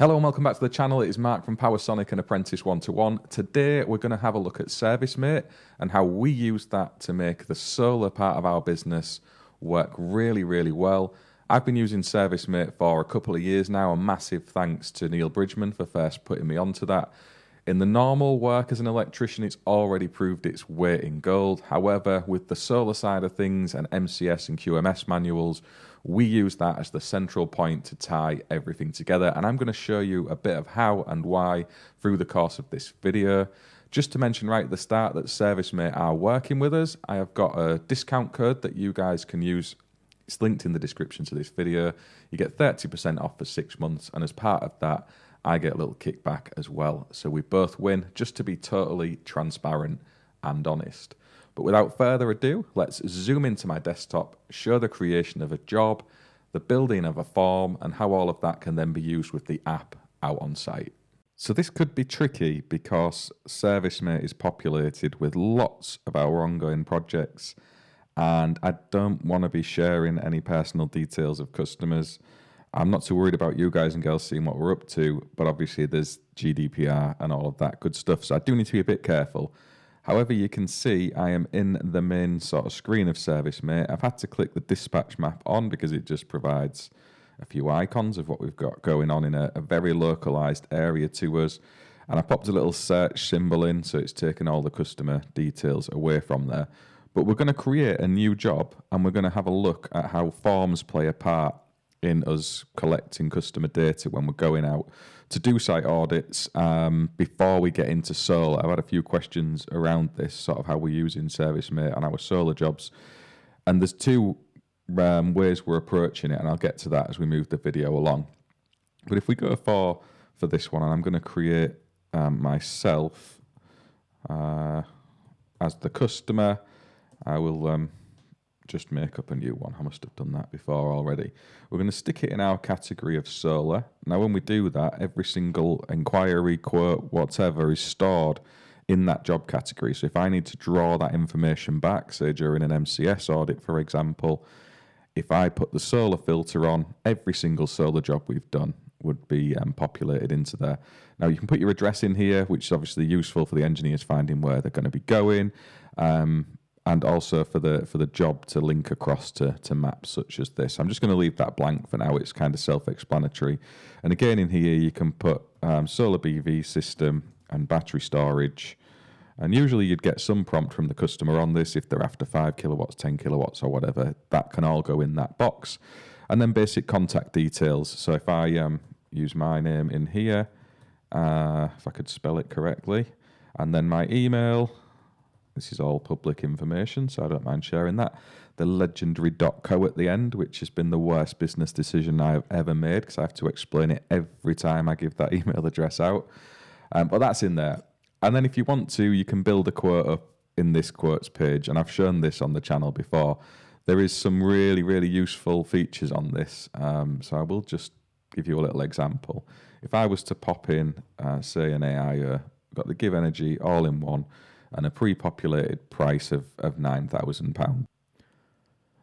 Hello and welcome back to the channel. It is Mark from PowerSonic and Apprentice 121. Today we're going to have a look at ServiceMate and how we use that to make the solar part of our business work really, really well. I've been using ServiceMate for a couple of years now. A massive thanks to Neil Bridgman for first putting me onto that. In the normal work as an electrician, it's already proved its weight in gold. However, with the solar side of things and MCS and QMS manuals, we use that as the central point to tie everything together. And I'm going to show you a bit of how and why through the course of this video. Just to mention right at the start that ServiceMate are working with us. I have got a discount code that you guys can use. It's linked in the description to this video. You get 30% off for 6 months. And as part of that, I get a little kickback as well. So we both win, just to be totally transparent and honest. But without further ado, let's zoom into my desktop, show the creation of a job, the building of a form, and how all of that can then be used with the app out on site. So this could be tricky because ServiceMate is populated with lots of our ongoing projects, and I don't want to be sharing any personal details of customers. I'm not too worried about you guys and girls seeing what we're up to, but obviously there's GDPR and all of that good stuff, so I do need to be a bit careful. However, you can see I am in the main sort of screen of ServiceMate. I've had to click the dispatch map on because it just provides a few icons of what we've got going on in a very localized area to us. And I popped a little search symbol in, so it's taken all the customer details away from there. But we're going to create a new job, and we're going to have a look at how forms play a part in us collecting customer data when we're going out to do site audits. Before we get into solar, I've had a few questions around this, sort of how we're using ServiceMate on our solar jobs. And there's two ways we're approaching it, and I'll get to that as we move the video along. But if we go for this one, and I'm going to create myself as the customer, I will just make up a new one. I must have done that before already. We're going to stick it in our category of solar. Now, when we do that, every single inquiry, quote, whatever is stored in that job category. So if I need to draw that information back, say during an MCS audit, for example, if I put the solar filter on, every single solar job we've done would be populated into there. Now, you can put your address in here, which is obviously useful for the engineers finding where they're going to be going. And also for the job to link across to maps such as this. I'm just going to leave that blank for now. It's kind of self-explanatory. And again, in here, you can put solar BV system and battery storage. And usually you'd get some prompt from the customer on this if they're after 5 kilowatts, 10 kilowatts or whatever. That can all go in that box. And then basic contact details. So if I use my name in here, if I could spell it correctly, and then my email. This is all public information, so I don't mind sharing that. The legendary .co at the end, which has been the worst business decision I have ever made because I have to explain it every time I give that email address out. But that's in there. And then if you want to, you can build a quote up in this quotes page, and I've shown this on the channel before. There is some really, really useful features on this, so I will just give you a little example. If I was to pop in, say, an AI, got the give energy all in one, and a pre-populated price of £9,000.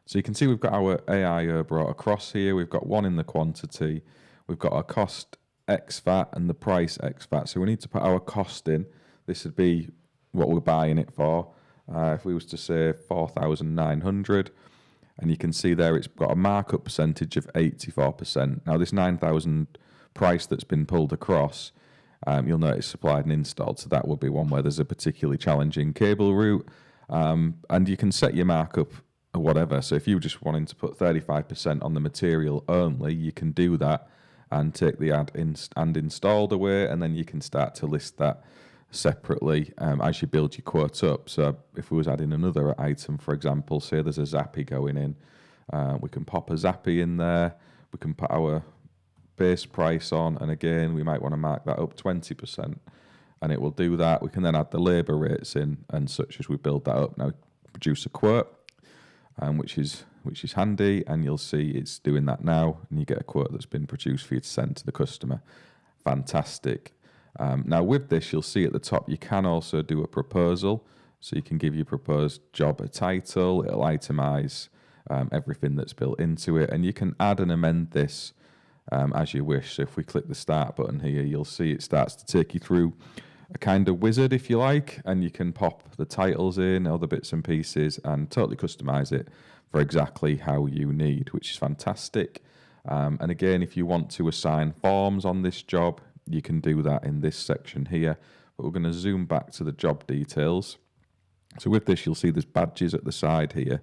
So you can see we've got our AIO brought across here. We've got one in the quantity. We've got our cost ex-VAT and the price ex-VAT. So we need to put our cost in. This would be what we're buying it for. If we was to say 4,900, and you can see there it's got a markup percentage of 84%. Now this 9,000 price that's been pulled across, you'll notice supplied and installed, so that would be one where there's a particularly challenging cable route. And you can set your markup or whatever. So if you're just wanting to put 35% on the material only, you can do that and take the add and installed away, and then you can start to list that separately as you build your quote up. So if we was adding another item, for example, say there's a Zappy going in, we can pop a Zappy in there. We can put our base price on, and again we might want to mark that up 20%, and it will do that. We can then add the labour rates in and such as we build that up. Now produce a quote, which is handy, and you'll see it's doing that now, and you get a quote that's been produced for you to send to the customer. Fantastic. Now with this, you'll see at the top you can also do a proposal, so you can give your proposed job a title. It'll itemize everything that's built into it, and you can add and amend this as you wish. So if we click the start button here, you'll see it starts to take you through a kind of wizard, if you like, and you can pop the titles in, other bits and pieces, and totally customize it for exactly how you need, which is fantastic. And again, if you want to assign forms on this job, you can do that in this section here. But we're going to zoom back to the job details. So with this, you'll see there's badges at the side here,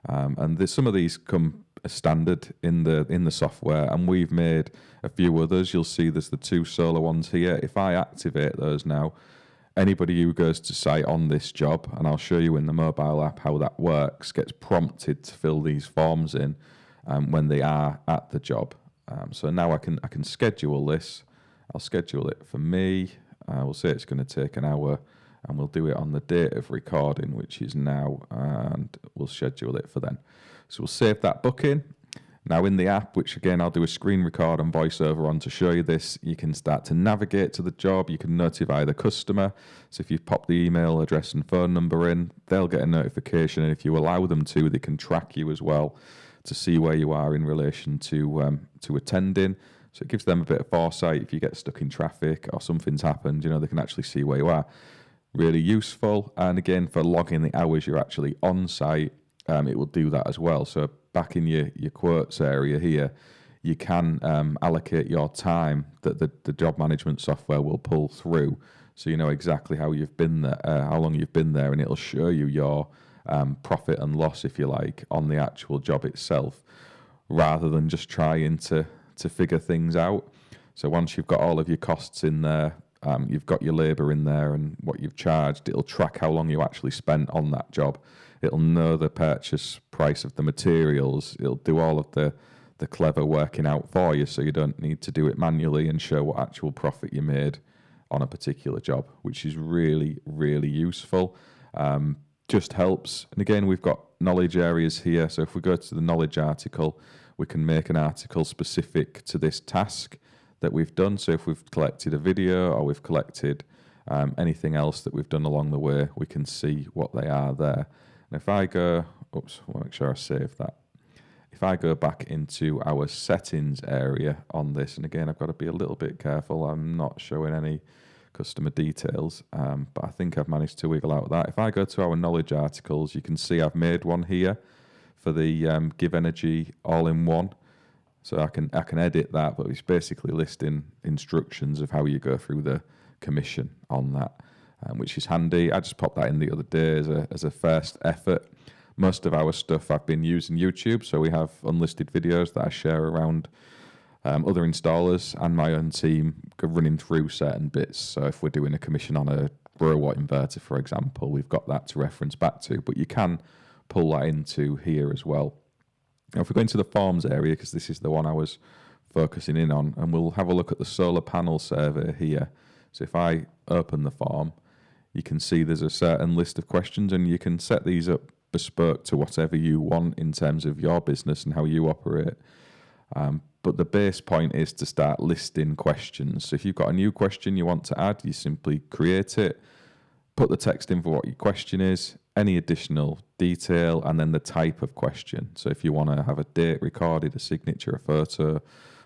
and some of these come as standard in the software, and we've made a few others. You'll see there's the 2 solar ones here. If I activate those now, anybody who goes to site on this job, and I'll show you in the mobile app how that works, gets prompted to fill these forms in when they are at the job. So now I can schedule this. I'll schedule it for me. We'll say it's going to take an hour, and we'll do it on the date of recording, which is now, and we'll schedule it for then. So we'll save that booking. Now in the app, which again I'll do a screen record and voiceover on to show you this, you can start to navigate to the job. You can notify the customer. So if you've popped the email address and phone number in, they'll get a notification, and if you allow them to, they can track you as well to see where you are in relation to attending. So it gives them a bit of foresight. If you get stuck in traffic or something's happened, they can actually see where you are. Really useful. And again, for logging the hours you're actually on site, it will do that as well. So back in your quotes area here, you can allocate your time that the job management software will pull through, so you know exactly how you've been there, how long you've been there, and it'll show you your profit and loss, if you like, on the actual job itself, rather than just trying to figure things out. So once you've got all of your costs in there, you've got your labour in there and what you've charged, it'll track how long you actually spent on that job. It'll know the purchase price of the materials. It'll do all of the clever working out for you, so you don't need to do it manually and show what actual profit you made on a particular job, which is really, really useful. Just helps. And again, we've got knowledge areas here. So if we go to the knowledge article, we can make an article specific to this task that we've done. So if we've collected a video or we've collected anything else that we've done along the way, we can see what they are there. And if I go, I want to make sure I save that. If I go back into our settings area on this, and again, I've got to be a little bit careful. I'm not showing any customer details, but I think I've managed to wiggle out that. If I go to our knowledge articles, you can see I've made one here for the Give Energy all-in-one. So I can edit that, but it's basically listing instructions of how you go through the commission on that, which is handy. I just popped that in the other day as a first effort. Most of our stuff I've been using YouTube, so we have unlisted videos that I share around other installers and my own team running through certain bits. So if we're doing a commission on a row watt inverter, for example, we've got that to reference back to, but you can pull that into here as well. Now, if we go into the forms area, because this is the one I was focusing in on, and we'll have a look at the solar panel survey here. So if I open the form, you can see there's a certain list of questions, and you can set these up bespoke to whatever you want in terms of your business and how you operate. But the base point is to start listing questions. So if you've got a new question you want to add, you simply create it, put the text in for what your question is, any additional detail, and then the type of question. So if you want to have a date recorded, a signature, a photo,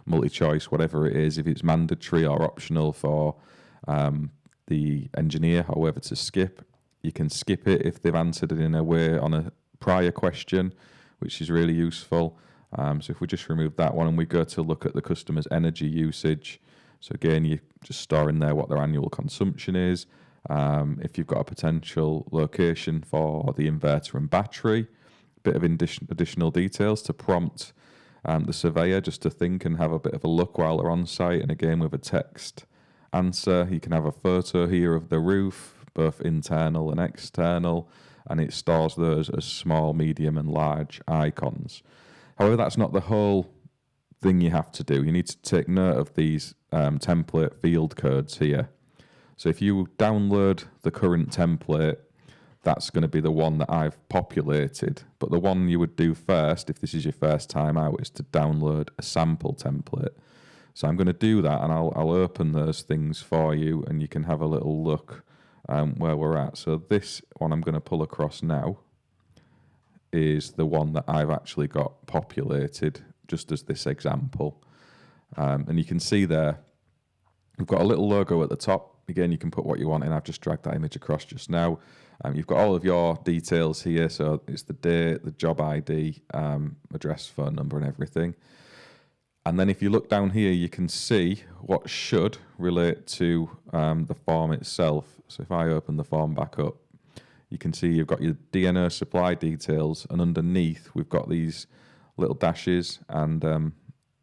multi-choice, whatever it is, if it's mandatory or optional for the engineer, however, to skip, you can skip it if they've answered it in a way on a prior question, which is really useful. So if we just remove that one and we go to look at the customer's energy usage, so again, you just store in there what their annual consumption is. If you've got a potential location for the inverter and battery, a bit of additional details to prompt the surveyor just to think and have a bit of a look while they're on site. And again, with a text answer, you can have a photo here of the roof, both internal and external, and it stores those as small, medium, and large icons. However, that's not the whole thing you have to do. You need to take note of these template field codes here. So if you download the current template, that's going to be the one that I've populated. But the one you would do first, if this is your first time out, is to download a sample template. So I'm going to do that, and I'll open those things for you, and you can have a little look where we're at. So this one I'm going to pull across now is the one that I've actually got populated just as this example. And you can see there, we've got a little logo at the top. Again, you can put what you want in. I've just dragged that image across just now. You've got all of your details here. So it's the date, the job ID, address, phone number, and everything. And then if you look down here, you can see what should relate to the form itself. So if I open the form back up, you can see you've got your DNO supply details, and underneath we've got these little dashes and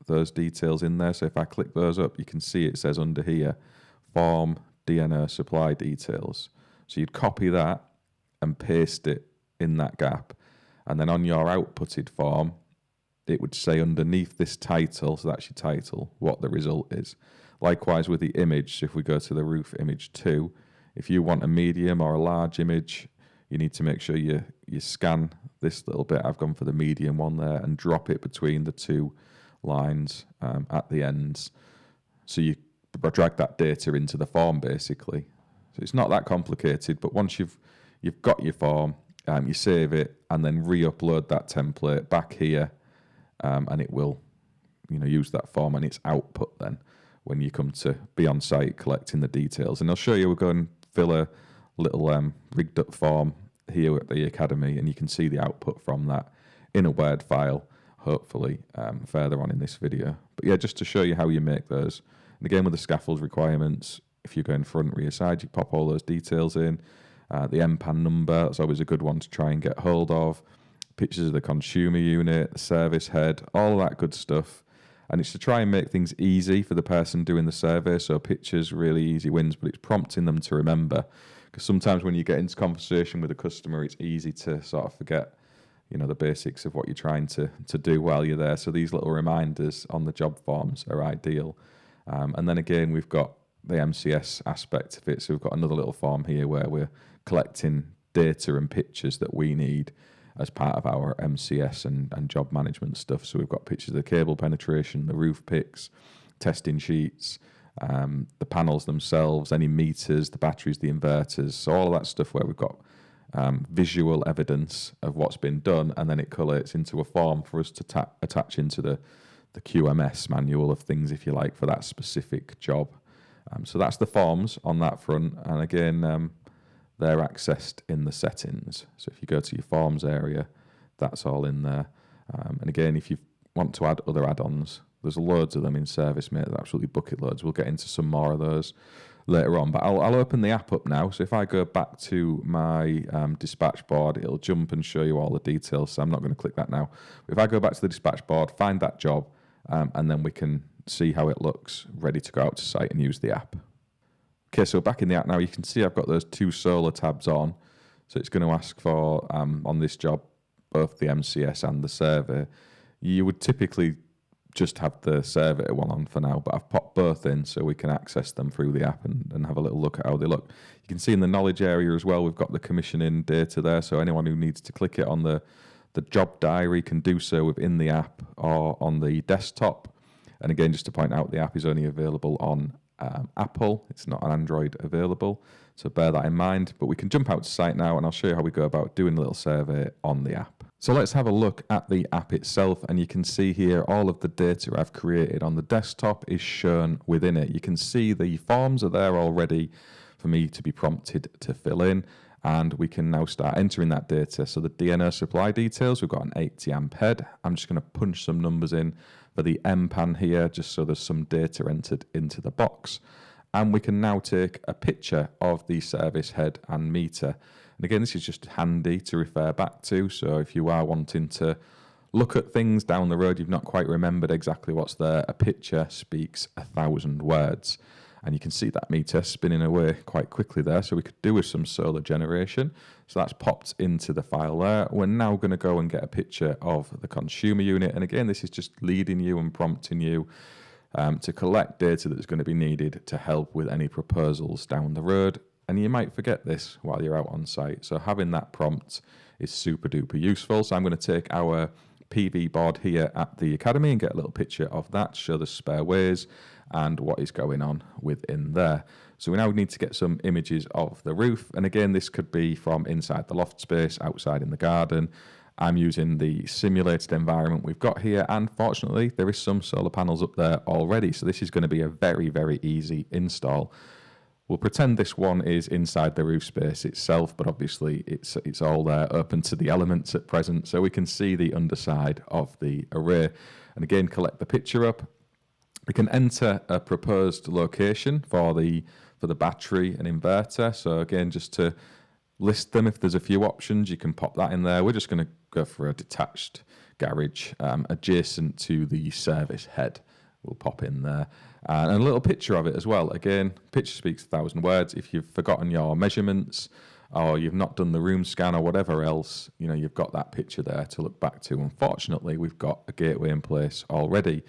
those details in there. So if I click those up, you can see it says under here, form DNO supply details. So you'd copy that and paste it in that gap. And then on your outputted form, it would say underneath this title, so that's your title, what the result is. Likewise with the image, so if we go to the roof image 2, if you want a medium or a large image, you need to make sure you scan this little bit. I've gone for the medium one there and drop it between the two lines at the ends. So you drag that data into the form basically. So it's not that complicated, but once you've got your form, you save it and then re-upload that template back here, and it will use that form and its output then when you come to be on site collecting the details. And I'll show you, we'll go and fill a little rigged up form here at the Academy, and you can see the output from that in a Word file, hopefully further on in this video. But yeah, just to show you how you make those. And again, with the scaffold requirements, if you're going front, rear, side, you pop all those details in. The MPAN number, that's always a good one to try and get hold of. Pictures of the consumer unit, the service head, all that good stuff. And it's to try and make things easy for the person doing the survey. So pictures, really easy wins, but it's prompting them to remember. Because sometimes when you get into conversation with a customer, it's easy to sort of forget, the basics of what you're trying to do while you're there. So these little reminders on the job forms are ideal. And then again, we've got the MCS aspect of it. So we've got another little form here where we're collecting data and pictures that we need as part of our MCS and job management stuff. So we've got pictures of the cable penetration, the roof pics, testing sheets, the panels themselves, any meters, the batteries, the inverters. So all of that stuff where we've got visual evidence of what's been done, and then it collates into a form for us to attach into the QMS manual of things, if you like, for that specific job. So that's the forms on that front. And again, they're accessed in the settings. So if you go to your forms area, that's all in there. And again, if you want to add other add-ons, there's loads of them in ServiceMate. There's absolutely bucket loads. We'll get into some more of those later on. But I'll open the app up now. So if I go back to my dispatch board, it'll jump and show you all the details. So I'm not going to click that now. If I go back to the dispatch board, find that job, and then we can see how it looks, ready to go out to site and use the app. Okay, so back in the app now, you can see I've got those two solar tabs on. So it's going to ask for, on this job, both the MCS and the survey. You would typically just have the survey one on for now, but I've popped both in so we can access them through the app and have a little look at how they look. You can see in the knowledge area as well, we've got the commissioning data there. So anyone who needs to click it on the job diary can do so within the app or on the desktop. And again, just to point out, the app is only available on Apple. It's not on Android available, so bear that in mind. But we can jump out to site now and I'll show you how we go about doing a little survey on the app. So let's have a look at the app itself, and you can see here all of the data I've created on the desktop is shown within it. You can see the forms are there already for me to be prompted to fill in, and we can now start entering that data. So the DNO supply details, we've got an 80 amp head. I'm just going to punch some numbers in for the MPAN here, just so there's some data entered into the box. And we can now take a picture of the service head and meter. And again, this is just handy to refer back to. So if you are wanting to look at things down the road, you've not quite remembered exactly what's there, a picture speaks 1,000 words. And you can see that meter spinning away quite quickly there. So we could do with some solar generation. So that's popped into the file there. We're now going to go and get a picture of the consumer unit. And again, this is just leading you and prompting you to collect data that's going to be needed to help with any proposals down the road. And you might forget this while you're out on site. So having that prompt is super duper useful. So I'm going to take our PV board here at the Academy and get a little picture of that, show the spare ways and what is going on within there. So we now need to get some images of the roof. And again, this could be from inside the loft space, outside in the garden. I'm using the simulated environment we've got here, and fortunately there is some solar panels up there already, so this is going to be a very, very easy install. We'll pretend this one is inside the roof space itself, but obviously it's all there open to the elements at present, so we can see the underside of the array. And again, collect the picture up. We can enter a proposed location for the battery and inverter. So again, just to list them, if there's a few options, you can pop that in there. We're just going to go for a detached garage adjacent to the service head. We'll pop in there. And a little picture of it as well. Again, picture speaks 1,000 words. If you've forgotten your measurements or you've not done the room scan or whatever else, you've got that picture there to look back to. Unfortunately, we've got a gateway in place already.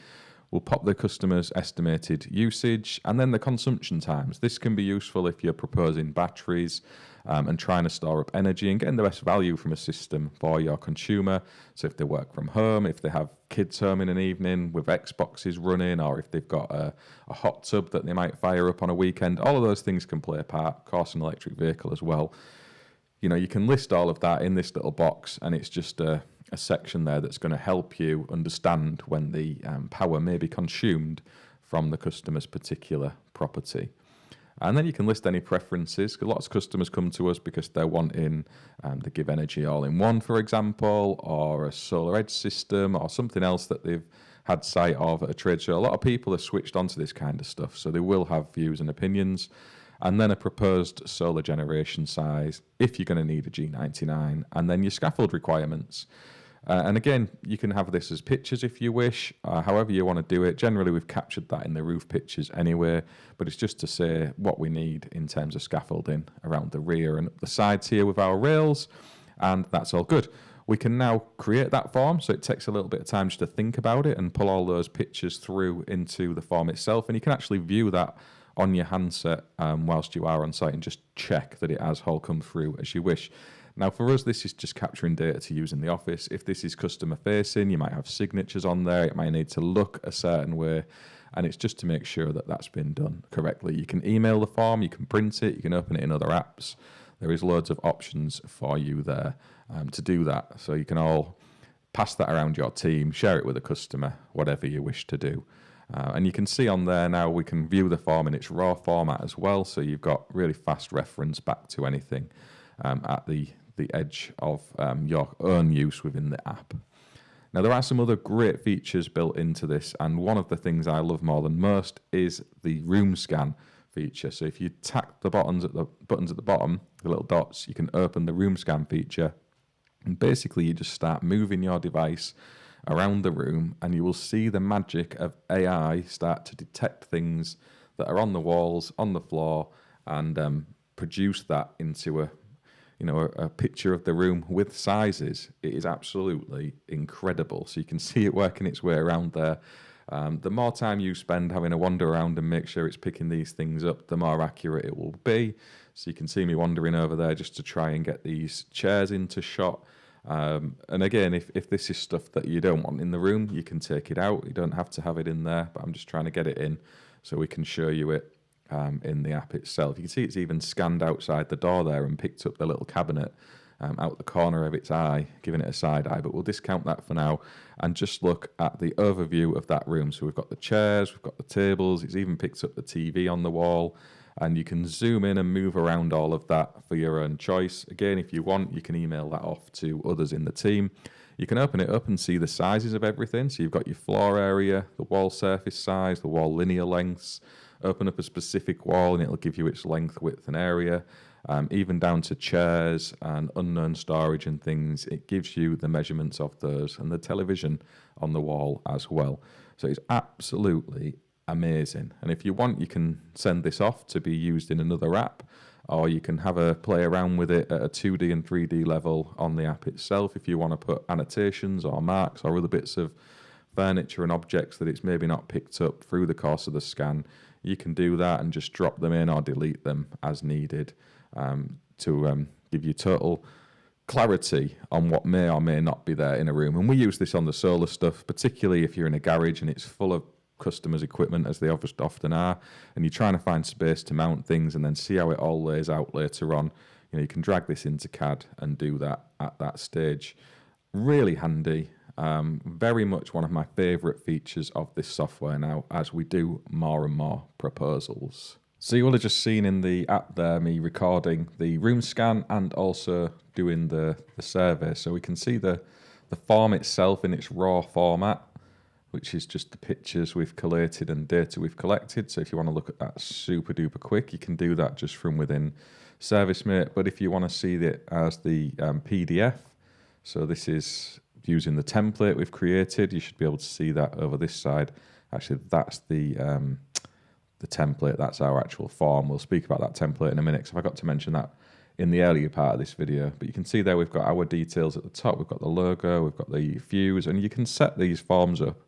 We'll pop the customer's estimated usage and then the consumption times. This can be useful if you're proposing batteries and trying to store up energy and getting the best value from a system for your consumer. So if they work from home, if they have kids home in an evening with Xboxes running, or if they've got a hot tub that they might fire up on a weekend, all of those things can play a part. Of course, an electric vehicle as well. You can list all of that in this little box, and it's just a section there that's going to help you understand when the power may be consumed from the customer's particular property. And then you can list any preferences. Lots of customers come to us because they're wanting the Give Energy all-in-one, for example, or a solar edge system, or something else that they've had sight of at a trade show. A lot of people are switched onto this kind of stuff, so they will have views and opinions. And then a proposed solar generation size, if you're going to need a G99, and then your scaffold requirements. And again, you can have this as pictures if you wish, however you want to do it. Generally, we've captured that in the roof pictures anyway, but it's just to say what we need in terms of scaffolding around the rear and the sides here with our rails, and that's all good. We can now create that form, so it takes a little bit of time just to think about it and pull all those pictures through into the form itself, and you can actually view that on your handset whilst you are on site and just check that it has all come through as you wish. Now, for us, this is just capturing data to use in the office. If this is customer facing, you might have signatures on there. It might need to look a certain way, and it's just to make sure that that's been done correctly. You can email the form, you can print it, you can open it in other apps. There is loads of options for you there to do that. So you can all pass that around your team, share it with a customer, whatever you wish to do. And you can see on there now we can view the form in its raw format as well, so you've got really fast reference back to anything at the edge of your own use within the app. Now, there are some other great features built into this, and one of the things I love more than most is the room scan feature. So if you tap the buttons at the bottom, the little dots, you can open the room scan feature, and basically you just start moving your device around the room, and you will see the magic of AI start to detect things that are on the walls, on the floor, and produce that into a picture of the room with sizes. It is absolutely incredible. So you can see it working its way around there. The more time you spend having a wander around and make sure it's picking these things up, the more accurate it will be. So you can see me wandering over there just to try and get these chairs into shot. And again, if this is stuff that you don't want in the room, you can take it out. You don't have to have it in there, but I'm just trying to get it in so we can show you it in the app itself. You can see it's even scanned outside the door there and picked up the little cabinet out the corner of its eye, giving it a side eye, but we'll discount that for now and just look at the overview of that room. So we've got the chairs, we've got the tables, it's even picked up the TV on the wall, and you can zoom in and move around all of that for your own choice. Again, if you want, you can email that off to others in the team. You can open it up and see the sizes of everything. So you've got your floor area, the wall surface size, the wall linear lengths. Open up a specific wall and it'll give you its length, width and area, even down to chairs and unknown storage and things. It gives you the measurements of those and the television on the wall as well. So it's absolutely amazing. And if you want, you can send this off to be used in another app, or you can have a play around with it at a 2D and 3D level on the app itself if you want to put annotations or marks or other bits of furniture and objects that it's maybe not picked up through the course of the scan. You can do that and just drop them in or delete them as needed to give you total clarity on what may or may not be there in a room. And we use this on the solar stuff, particularly if you're in a garage and it's full of customers' equipment, as they often are, and you're trying to find space to mount things and then see how it all lays out later on. You can drag this into CAD and do that at that stage. Really handy. Very much one of my favourite features of this software now as we do more and more proposals. So you will have just seen in the app there me recording the room scan and also doing the survey. So we can see the form itself in its raw format, which is just the pictures we've collated and data we've collected. So if you want to look at that super duper quick, you can do that just from within ServiceMate. But if you want to see it as the PDF, so this is using the template we've created. You should be able to see that over this side. Actually, that's the template. That's our actual form. We'll speak about that template in a minute, because I forgot to mention that in the earlier part of this video. But you can see there we've got our details at the top. We've got the logo. We've got the views. And you can set these forms up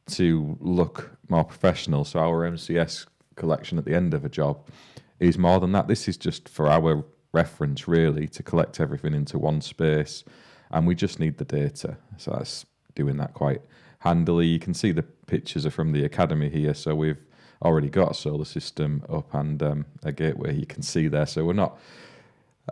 to look more professional. So our MCS collection at the end of a job is more than that. This is just for our reference, really, to collect everything into one space. And we just need the data. So that's doing that quite handily. You can see the pictures are from the academy here. So we've already got a solar system up and a gateway you can see there. So we're not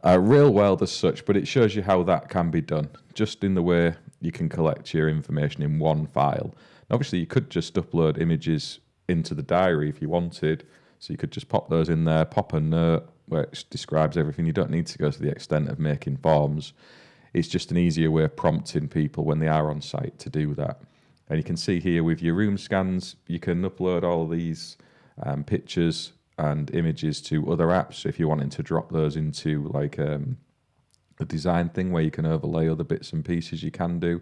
a real world as such, but it shows you how that can be done, just in the way you can collect your information in one file. And obviously, you could just upload images into the diary if you wanted. So you could just pop those in there, pop a note where it describes everything. You don't need to go to the extent of making forms. It's just an easier way of prompting people when they are on site to do that. And you can see here with your room scans, you can upload all of these pictures and images to other apps. So if you're wanting to drop those into like a design thing where you can overlay other bits and pieces, you can do.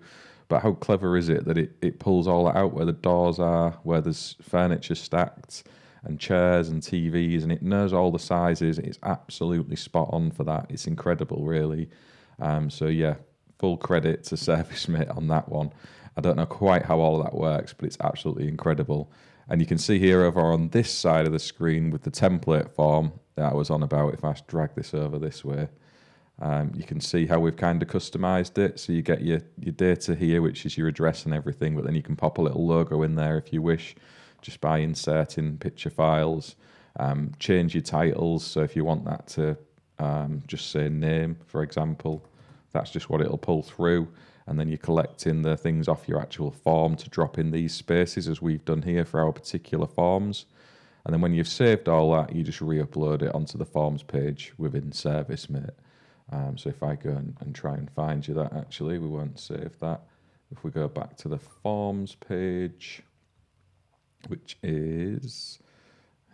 But how clever is it that it pulls all that out, where the doors are, where there's furniture stacked and chairs and TVs, and it knows all the sizes. It's absolutely spot on for that. It's incredible, really. So yeah, full credit to ServiceMate on that one. I don't know quite how all of that works, but it's absolutely incredible. And you can see here over on this side of the screen with the template form that I was on about, if I drag this over this way, you can see how we've kind of customized it. So you get your data here, which is your address and everything, but then you can pop a little logo in there if you wish, just by inserting picture files. Change your titles, so if you want that to just say name, for example, that's just what it'll pull through. And then you're collecting the things off your actual form to drop in these spaces, as we've done here for our particular forms. And then when you've saved all that, you just re-upload it onto the forms page within ServiceMate. So if I go and try and find you that, actually, we won't save that. If we go back to the forms page, which is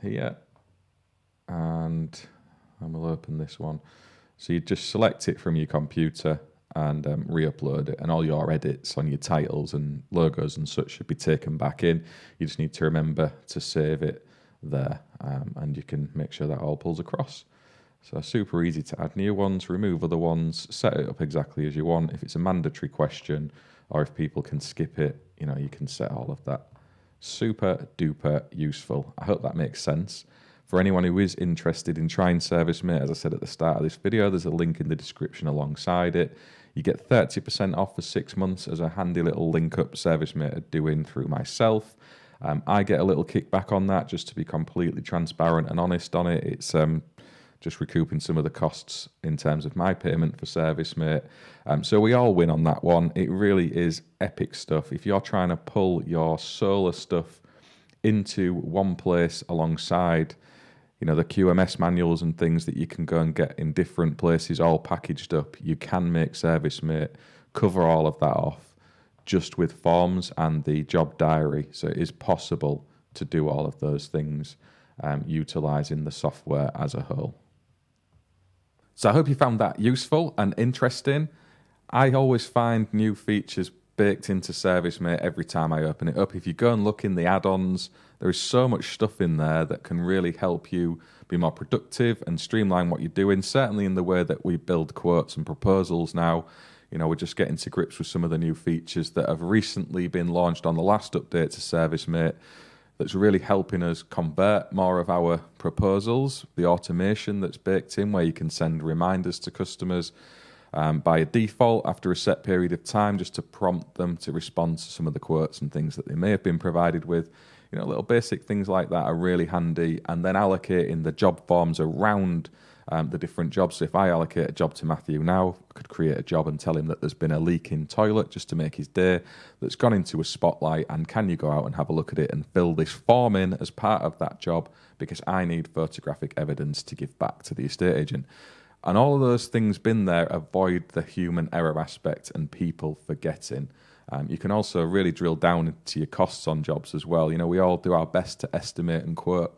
here, and we'll open this one. So you just select it from your computer and re-upload it, and all your edits on your titles and logos and such should be taken back in. You just need to remember to save it there, and you can make sure that all pulls across. So super easy to add new ones, remove other ones, set it up exactly as you want. If it's a mandatory question or if people can skip it, you can set all of that. Super duper useful. I hope that makes sense. For anyone who is interested in trying ServiceMate, as I said at the start of this video, there's a link in the description alongside it. You get 30% off for 6 months as a handy little link up ServiceMate are doing through myself. I get a little kickback on that, just to be completely transparent and honest on it. It's just recouping some of the costs in terms of my payment for ServiceMate. So we all win on that one. It really is epic stuff. If you're trying to pull your solar stuff into one place alongside, the QMS manuals and things that you can go and get in different places all packaged up, you can make ServiceMate cover all of that off just with forms and the job diary. So it is possible to do all of those things utilizing the software as a whole. So I hope you found that useful and interesting. I always find new features baked into ServiceMate every time I open it up. If you go and look in the add-ons, there is so much stuff in there that can really help you be more productive and streamline what you're doing, certainly in the way that we build quotes and proposals now. We're just getting to grips with some of the new features that have recently been launched on the last update to ServiceMate that's really helping us convert more of our proposals. The automation that's baked in, where you can send reminders to customers by a default after a set period of time, just to prompt them to respond to some of the quotes and things that they may have been provided with. Little basic things like that are really handy. And then allocating the job forms around the different jobs. So if I allocate a job to Matthew now, I could create a job and tell him that there's been a leaking toilet just to make his day, that's gone into a spotlight, and can you go out and have a look at it and fill this form in as part of that job, because I need photographic evidence to give back to the estate agent. And all of those things been there avoid the human error aspect and people forgetting. You can also really drill down into your costs on jobs as well. You know, we all do our best to estimate and quote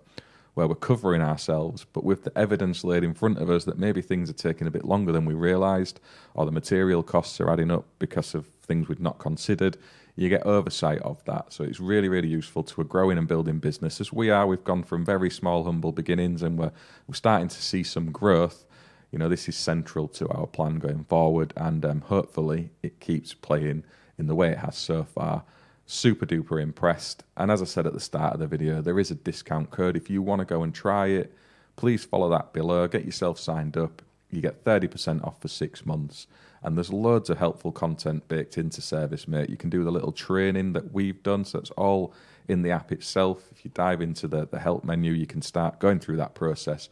where we're covering ourselves, but with the evidence laid in front of us that maybe things are taking a bit longer than we realised, or the material costs are adding up because of things we'd not considered, you get oversight of that. So it's really, really useful to a growing and building business. As we are, we've gone from very small, humble beginnings, and we're starting to see some growth. You know, this is central to our plan going forward, and hopefully it keeps playing in the way it has so far. Super duper impressed. And as I said at the start of the video, there is a discount code. If you want to go and try it, please follow that below. Get yourself signed up. You get 30% off for 6 months. And there's loads of helpful content baked into ServiceMate. You can do the little training that we've done, so it's all in the app itself. If you dive into the help menu, you can start going through that process,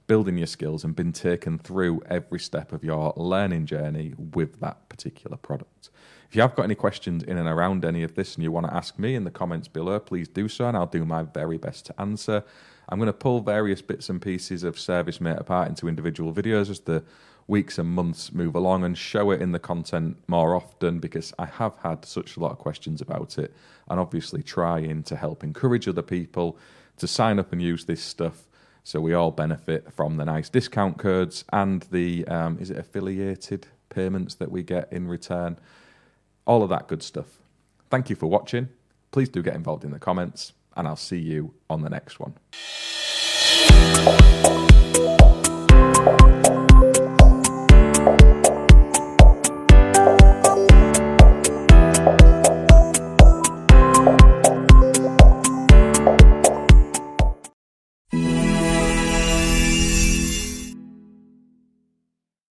building your skills, and been taken through every step of your learning journey with that particular product. If you have got any questions in and around any of this and you want to ask me in the comments below, please do so, and I'll do my very best to answer. I'm going to pull various bits and pieces of ServiceMate apart into individual videos as the weeks and months move along, and show it in the content more often, because I have had such a lot of questions about it, and obviously trying to help encourage other people to sign up and use this stuff so we all benefit from the nice discount codes and the is it affiliated payments that we get in return, all of that good stuff. Thank you for watching. Please do get involved in the comments, and I'll see you on the next one.